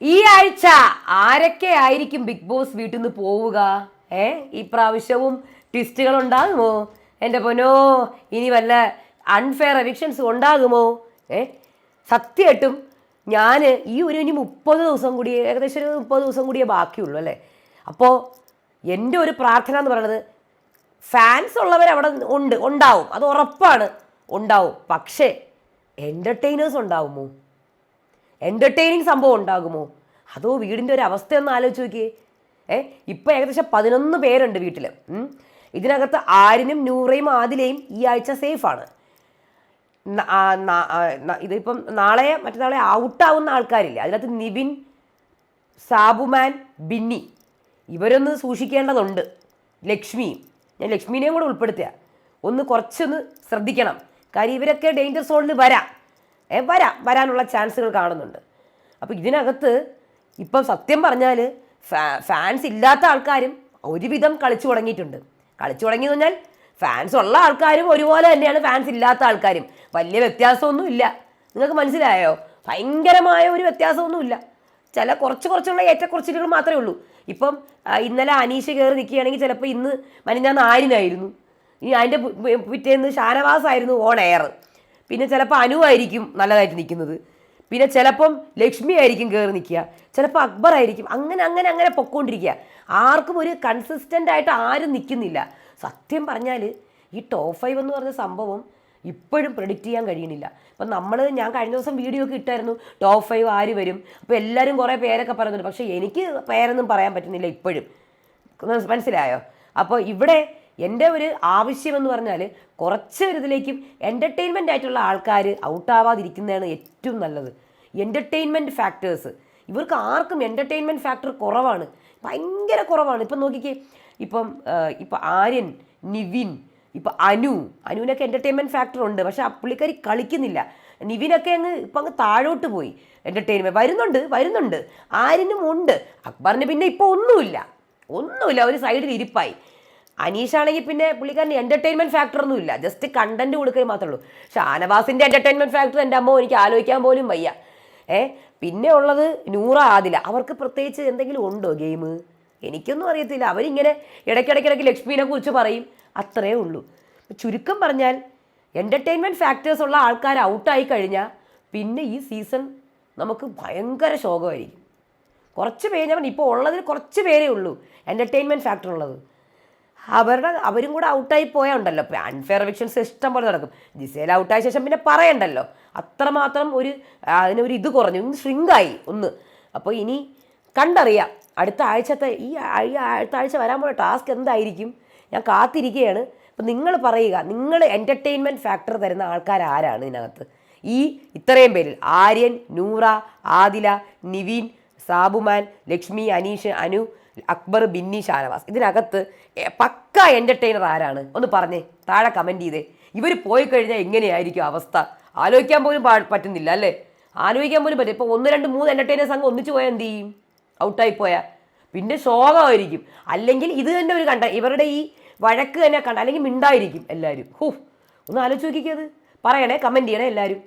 ഈ ആഴ്ച ആരൊക്കെ ആയിരിക്കും ബിഗ് ബോസ് വീട്ടിൽ നിന്ന് പോവുക? ഈ പ്രാവശ്യവും ട്വിസ്റ്റുകൾ ഉണ്ടാകുമോ? എൻ്റെ പൊന്നോ, ഇനി വല്ല അൺഫെയർ എവിക്ഷൻസ് ഉണ്ടാകുമോ? സത്യമായിട്ടും ഞാൻ ഇനി 30 ദിവസം കൂടി, ഏകദേശം ഒരു 30 ദിവസം കൂടിയേ ബാക്കിയുള്ളൂ അല്ലേ. അപ്പോൾ എൻ്റെ ഒരു പ്രാർത്ഥന എന്ന് പറയുന്നത്, ഫാൻസ് ഉള്ളവർ അവിടെ ഉണ്ടാവും, അത് ഉറപ്പാണ്, ഉണ്ടാവും. പക്ഷേ എൻ്റർടൈനേഴ്സ് ഉണ്ടാവുമോ? എൻ്റർടൈനിങ് സംഭവം ഉണ്ടാകുമോ? അതോ വീടിൻ്റെ ഒരു അവസ്ഥയൊന്ന് ആലോചിച്ച് നോക്കിയേ. ഇപ്പം ഏകദേശം 11 പേരുണ്ട് വീട്ടിൽ. ഇതിനകത്ത് ആര്യനും നൂറയും ആദിലയും ഈ ആഴ്ച സേഫാണ്. ഇതിപ്പം മറ്റന്നാളെ ഔട്ടാവുന്ന ആൾക്കാരില്ല. അതിനകത്ത് നിവിൻ, സാബുമാൻ, ബിന്നി ഇവരൊന്ന് സൂക്ഷിക്കേണ്ടതുണ്ട്. ലക്ഷ്മിയും, ഞാൻ ലക്ഷ്മിനെയും കൂടെ ഉൾപ്പെടുത്തുക, കുറച്ചൊന്ന് ശ്രദ്ധിക്കണം. കാര്യം ഇവരൊക്കെ ഡേഞ്ചർ സോണിൽ വരാനുള്ള ചാൻസുകൾ കാണുന്നുണ്ട്. അപ്പോൾ ഇതിനകത്ത് ഇപ്പം സത്യം പറഞ്ഞാൽ ഫാൻസ് ഇല്ലാത്ത ആൾക്കാരും ഒരുവിധം കളിച്ചു തുടങ്ങിയിട്ടുണ്ട്. കളിച്ചു തുടങ്ങിയെന്ന് പറഞ്ഞാൽ ഫാൻസ് ഉള്ള ആൾക്കാരും ഒരുപോലെ തന്നെയാണ് ഫാൻസ് ഇല്ലാത്ത ആൾക്കാരും. വലിയ വ്യത്യാസമൊന്നുമില്ല. നിങ്ങൾക്ക് മനസ്സിലായോ? ഭയങ്കരമായ ഒരു വ്യത്യാസമൊന്നുമില്ല. കുറച്ചുള്ള ഏറ്റക്കുറച്ചിലുകൾ മാത്രമേ ഉള്ളൂ. ഇപ്പം ഇന്നലെ അനീഷ് കയറി നിൽക്കുകയാണെങ്കിൽ ചിലപ്പോൾ ഇന്ന് മനിഞ്ഞാന്ന് ആര്യനായിരുന്നു, ഇനി അതിൻ്റെ പിറ്റേന്ന് ഷാനവാസായിരുന്നു ഓൺ എയർ, പിന്നെ ചിലപ്പോൾ അനു ആയിരിക്കും നല്ലതായിട്ട് നിൽക്കുന്നത്, പിന്നെ ചിലപ്പം ലക്ഷ്മി ആയിരിക്കും കയറി നിൽക്കുക, ചിലപ്പോൾ അക്ബർ ആയിരിക്കും. അങ്ങനെ പൊക്കോണ്ടിരിക്കുക. ആർക്കും ഒരു കൺസിസ്റ്റൻ്റ് ആയിട്ട് ആരും നിൽക്കുന്നില്ല. സത്യം പറഞ്ഞാൽ ഈ ടോപ്പ് 5 എന്ന് പറഞ്ഞ സംഭവം ഇപ്പോഴും പ്രെഡിക്റ്റ് ചെയ്യാൻ കഴിയണില്ല. അപ്പം ഞാൻ കഴിഞ്ഞ ദിവസം വീഡിയോ ഒക്കെ ഇട്ടായിരുന്നു, ടോപ്പ് 5 ആര് വരും. അപ്പോൾ എല്ലാവരും കുറേ പേരൊക്കെ പറയുന്നുണ്ട്, പക്ഷേ എനിക്ക് പേരൊന്നും പറയാൻ പറ്റുന്നില്ല ഇപ്പോഴും. മനസ്സിലായോ? അപ്പോൾ ഇവിടെ എൻ്റെ ഒരു ആവശ്യമെന്ന് പറഞ്ഞാൽ കുറച്ച് ഇതിലേക്കും എൻ്റർടൈൻമെൻ്റ് ആയിട്ടുള്ള ആൾക്കാർ ഔട്ടാവാതിരിക്കുന്നതാണ് ഏറ്റവും നല്ലത്. എൻ്റർടൈൻമെൻറ്റ് ഫാക്ടേഴ്സ് ഇവർക്ക് ആർക്കും എൻ്റർടൈൻമെൻറ്റ് ഫാക്ടർ കുറവാണ്, ഭയങ്കര കുറവാണ്. ഇപ്പം നോക്കിക്കേ, ഇപ്പം ആര്യൻ, നിവിൻ, ഇപ്പം അനുവിനൊക്കെ എൻ്റർടൈൻമെൻറ്റ് ഫാക്ടർ ഉണ്ട്, പക്ഷെ ആ പുള്ളിക്കാരി കളിക്കുന്നില്ല. നിവിനൊക്കെ അങ്ങ് താഴോട്ട് പോയി. എൻ്റർടൈൻമെൻറ്റ് വരുന്നുണ്ട്. ആര്യനും ഉണ്ട്. അക്ബറിന് പിന്നെ ഇപ്പോൾ ഒന്നുമില്ല, ഒരു സൈഡിൽ ഇരിപ്പായി. അനീഷാണെങ്കിൽ പിന്നെ പുള്ളിക്കാരന് എൻ്റർടൈൻമെൻറ്റ് ഫാക്ടറൊന്നും ഇല്ല, ജസ്റ്റ് കണ്ടന്റ് കൊടുക്കുക മാത്രമേ ഉള്ളൂ. ഷാനവാസിൻ്റെ എൻ്റർടൈൻമെൻറ്റ് ഫാക്ടർ എൻ്റെ അമ്മ എനിക്ക് ആലോചിക്കാൻ പോലും വയ്യ. പിന്നെ ഉള്ളത് നൂറ, ആദില. അവർക്ക് പ്രത്യേകിച്ച് എന്തെങ്കിലും ഉണ്ടോ ഗെയിം? എനിക്കൊന്നും അറിയത്തില്ല. അവരിങ്ങനെ ഇടയ്ക്കിടയ്ക്ക് ലക്ഷ്മീനെ കുറിച്ച് പറയും, അത്രയേ ഉള്ളൂ. ചുരുക്കം പറഞ്ഞാൽ എൻ്റർടൈൻമെൻറ്റ് ഫാക്ടേഴ്സ് ഉള്ള ആൾക്കാർ ഔട്ടായി കഴിഞ്ഞാൽ പിന്നെ ഈ സീസൺ നമുക്ക് ഭയങ്കര ശോകമായിരിക്കും. കുറച്ച് പേര്, ഞാൻ ഇപ്പോൾ ഉള്ളതിൽ കുറച്ച് പേരേ ഉള്ളൂ എൻ്റർടൈൻമെൻറ്റ് ഫാക്ടർ ഉള്ളത്. അവരും കൂടെ ഔട്ടായി പോയാൽ ഉണ്ടല്ലോ, ഇപ്പോൾ അൺഫെയർ എവിക്ഷൻസ് ഇഷ്ടം പോലെ നടക്കും. ജിസേൽ ഔട്ടായ ശേഷം പിന്നെ പറയണ്ടല്ലോ, അത്രമാത്രം അതിനൊരു ഇത് കുറഞ്ഞു, ഷ്രിങ്കായി ഒന്ന്. അപ്പോൾ ഇനി കണ്ടറിയാം അടുത്ത ആഴ്ച വരാൻ പോയ ടാസ്ക് എന്തായിരിക്കും. ഞാൻ കാത്തിരിക്കുകയാണ്. അപ്പം നിങ്ങൾ പറയുക, നിങ്ങൾ എൻ്റർടൈൻമെൻറ്റ് ഫാക്ടർ തരുന്ന ആൾക്കാർ ആരാണ് ഇതിനകത്ത്? ഇത്രയും പേരിൽ ആര്യൻ, നൂറ, ആദില, നിവിൻ, സാബുമാൻ, ലക്ഷ്മി, അനീഷ്, അനു, അക്ബർ, ബിന്നി, ഷാനവാസ്. ഇതിനകത്ത് പക്ക എൻ്റർടൈനർ ആരാണ്? ഒന്ന് പറഞ്ഞേ, താഴെ കമൻറ്റ് ചെയ്തേ. ഇവർ പോയി കഴിഞ്ഞാൽ എങ്ങനെയായിരിക്കും അവസ്ഥ? ആലോചിക്കാൻ പോലും പറ്റുന്നില്ല അല്ലേ? ആലോചിക്കാൻ പോലും പറ്റും. ഇപ്പോൾ 1, 2, 3 എൻ്റർടൈനേഴ്സ് അങ്ങ് ഒന്നിച്ച് പോയാൽ എന്ത് ചെയ്യും? ഔട്ടായി പോയാൽ പിന്നെ ശോകമായിരിക്കും. അല്ലെങ്കിൽ ഇത് തന്നെ ഒരു ഇവരുടെ ഈ വഴക്ക് തന്നെ അല്ലെങ്കിൽ മിണ്ടായിരിക്കും എല്ലാവരും. ഒന്ന് ആലോചിച്ച് നോക്കിക്കത്. പറയണേ, കമൻറ്റ് ചെയ്യണേ എല്ലാവരും.